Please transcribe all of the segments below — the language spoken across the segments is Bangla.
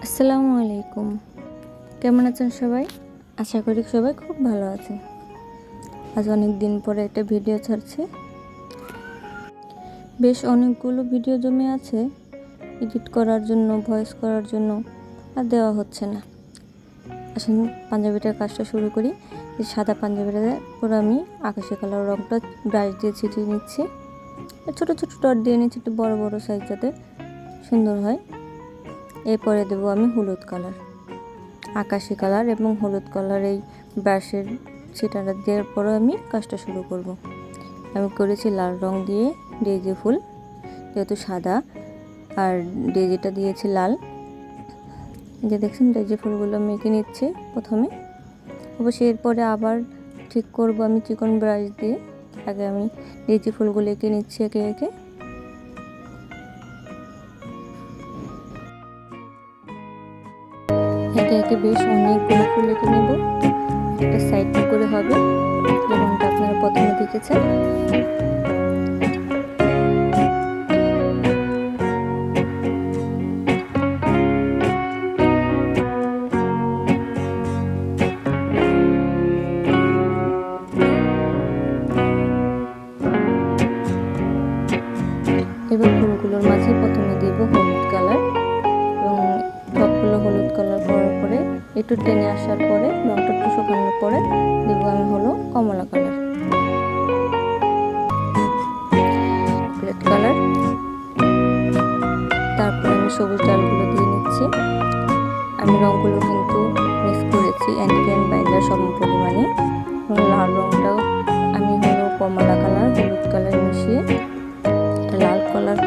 আসসালামু আলাইকুম। কেমন আছেন সবাই? আশা করি সবাই খুব ভালো আছেন। আজ অনেক দিন পরে একটা ভিডিও ছাড়ছি। বেশ অনেকগুলো ভিডিও জমে আছে, এডিট করার জন্য, ভয়েস করার জন্য আর দেওয়া হচ্ছে না। আসুন পাঞ্জাবিটার কাজটা শুরু করি। এই সাদা পাঞ্জাবিটার পুরো আমি আকাশি কালার রংটা ব্রাশ দিয়ে ছিটিয়ে নিচ্ছি। ছোটো ছোটো ডট দিয়ে নিচ্ছি, একটু বড় বড় সাইজ যাতে সুন্দর হয়। এরপরে দেবো আমি হলুদ কালার, আকাশি কালার এবং হলুদ কালার এই ব্রাশের ছিটাটা দেওয়ার পরে আমি কাজটা শুরু করব। আমি করেছি লাল রং দিয়ে ডেইজি ফুল, যেহেতু সাদা আর ডেইজিটা দিয়েছি লাল। এই যে দেখছেন ডেইজি ফুলগুলো আমি এঁকে নিচ্ছি প্রথমে। অবশ্যই এরপরে আবার ঠিক করব আমি চিকন ব্রাশ দিয়ে। আগে আমি ডেইজি ফুলগুলো এঁকে নিচ্ছি একে একে। একে একে বেশ অনেকগুলো ফুল এঁকে নেব, একটা সাইড করে হবে, যেমনটা আপনারা প্রথমে দেখেছেন। এবার ফুলগুলোর মাঝে প্রথমে দেব হলুদ কালার, এবং সবগুলো হলুদ কালার করার পরে একটু টেনে আসার পরে রংটা একটু শুকানোর পরে দেবো আমি হলো কমলা কালার, রেড কালার। তারপরে আমি সবুজ ডালগুলো দিয়ে নিচ্ছি। আমি রংগুলো কিন্তু মিক্স করেছি অ্যান্ড বাইন্ডার সম পরিমাণে। লাল রংটাও আমি হলো কমলা কালার হলুদ কালার মিশিয়ে লাল কালার,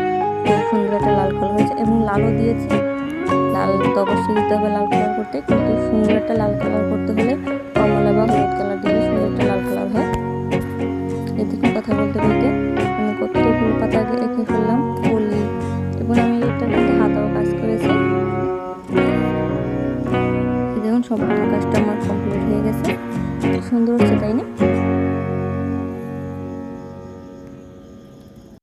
খুব সুন্দর একটা লাল কালার হয়েছে। এবং লালও দিয়েছি, লাল তো অবশ্যই দিতে হবে লাল কালার করতে, কিন্তু সুন্দর একটা লাল কালার করতে হলে কমলা বা হলুদ কালার দিলে সুন্দর একটা লাল কালার হয়। এদিকে কথা বলতে বলতে আমি কতগুলো পাতা এঁকে ফেললাম, কলি, এবং আমি এটার মধ্যে হাতাও কাজ করেছি। দেখুন সম্পূর্ণ কাজটা আমার কমপ্লিট হয়ে গেছে, সুন্দর হচ্ছে তাই না?